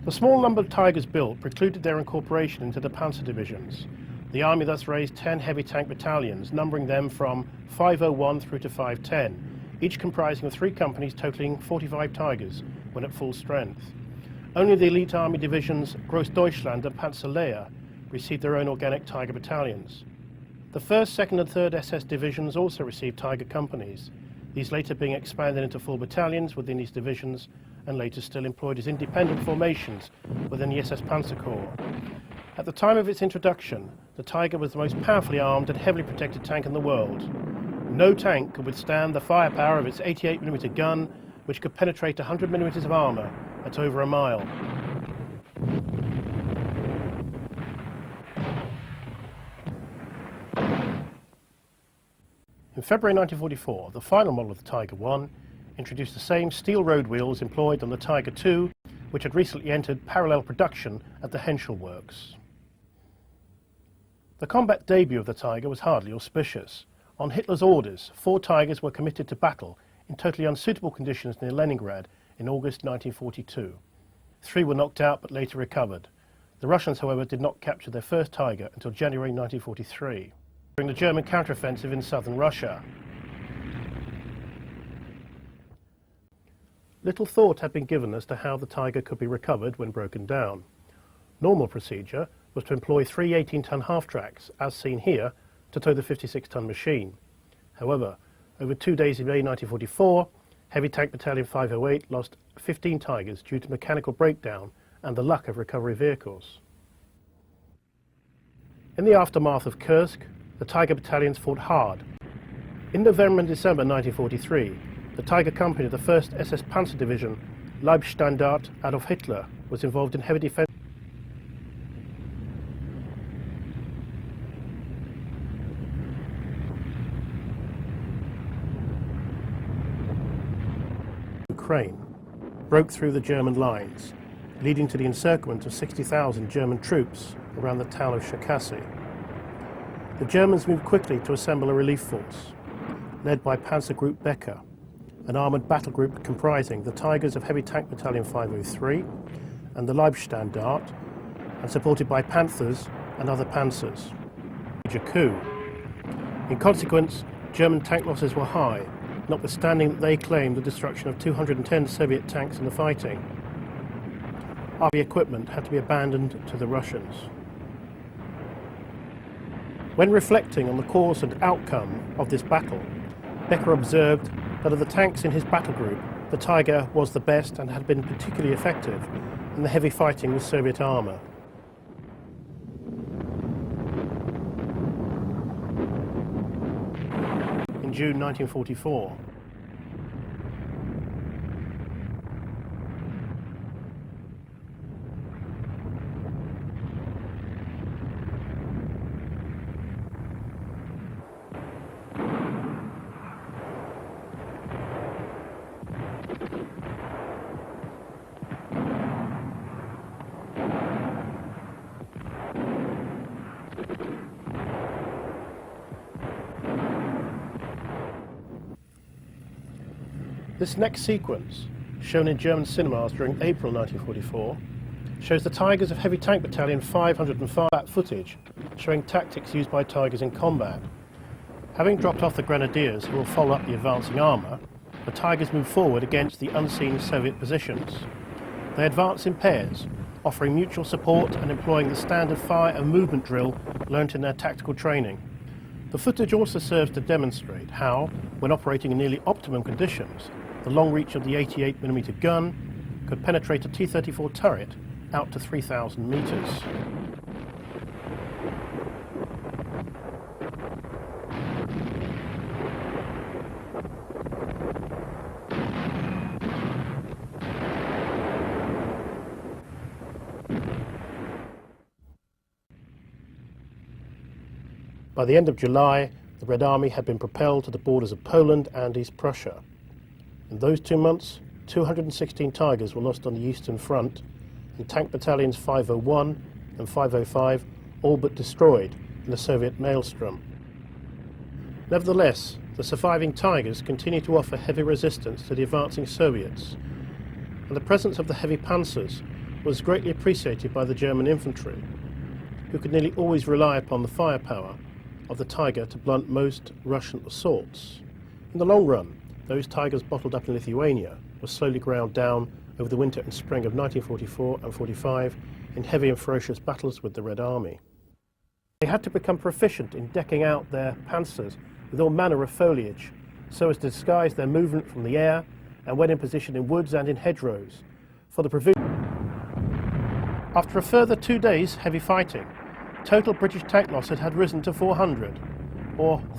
The small number of Tigers built precluded their incorporation into the Panzer divisions. The Army thus raised 10 heavy tank battalions, numbering them from 501 through to 510, each comprising of 3 companies totaling 45 Tigers when at full strength. Only the elite Army divisions Großdeutschland and Panzerlehr received their own organic Tiger battalions. The 1st, 2nd and 3rd SS divisions also received Tiger companies, these later being expanded into full battalions within these divisions and later still employed as independent formations within the SS Panzer Corps. At the time of its introduction, the Tiger was the most powerfully armed and heavily protected tank in the world. No tank could withstand the firepower of its 88mm gun, which could penetrate 100mm of armour at over a mile. In February 1944, the final model of the Tiger1 introduced the same steel road wheels employed on the Tiger II, which had recently entered parallel production at the Henschel works. The combat debut of the Tiger was hardly auspicious. On Hitler's orders, 4 Tigers were committed to battle in totally unsuitable conditions near Leningrad in August 1942. 3 were knocked out but later recovered. The Russians, however, did not capture their first Tiger until January 1943, during the German counteroffensive in southern Russia. Little thought had been given as to how the Tiger could be recovered when broken down. Normal procedure was to employ 3 18-ton half-tracks, as seen here, to tow the 56-ton machine. However, over 2 days in May 1944, Heavy Tank Battalion 508 lost 15 Tigers due to mechanical breakdown and the lack of recovery vehicles. In the aftermath of Kursk, the Tiger battalions fought hard. In November and December 1943, the Tiger Company of the 1st SS Panzer Division, Leibstandart Adolf Hitler, was involved in heavy defense Ukraine, broke through the German lines, leading to the encirclement of 60,000 German troops around the town of Cherkasy. The Germans moved quickly to assemble a relief force, led by Panzer Group Becker, an armoured battle group comprising the Tigers of Heavy Tank Battalion 503 and the Leibstandart, and supported by Panthers and other panzers. Major coup. In consequence, German tank losses were high, notwithstanding that they claimed the destruction of 210 Soviet tanks in the fighting. Army equipment had to be abandoned to the Russians. When reflecting on the cause and outcome of this battle, Becker observed that of the tanks in his battle group, the Tiger was the best and had been particularly effective in the heavy fighting with Soviet armour. In June 1944, this next sequence, shown in German cinemas during April 1944, shows the Tigers of Heavy Tank Battalion 505 footage showing tactics used by Tigers in combat. Having dropped off the Grenadiers who will follow up the advancing armour, the Tigers move forward against the unseen Soviet positions. They advance in pairs, offering mutual support and employing the standard fire and movement drill learnt in their tactical training. The footage also serves to demonstrate how, when operating in nearly optimum conditions, the long reach of the 88mm gun could penetrate a T-34 turret out to 3,000 metres. By the end of July, the Red Army had been propelled to the borders of Poland and East Prussia. In those 2 months, 216 Tigers were lost on the Eastern Front, and Tank Battalions 501 and 505 all but destroyed in the Soviet maelstrom. Nevertheless, the surviving Tigers continued to offer heavy resistance to the advancing Soviets, and the presence of the heavy panzers was greatly appreciated by the German infantry, who could nearly always rely upon the firepower of the Tiger to blunt most Russian assaults. In the long run, those Tigers bottled up in Lithuania were slowly ground down over the winter and spring of 1944 and 45 in heavy and ferocious battles with the Red Army. They had to become proficient in decking out their panzers with all manner of foliage, so as to disguise their movement from the air, and when in position in woods and in hedgerows, for the provision. After a further 2 days' heavy fighting, total British tank loss had risen to 400, or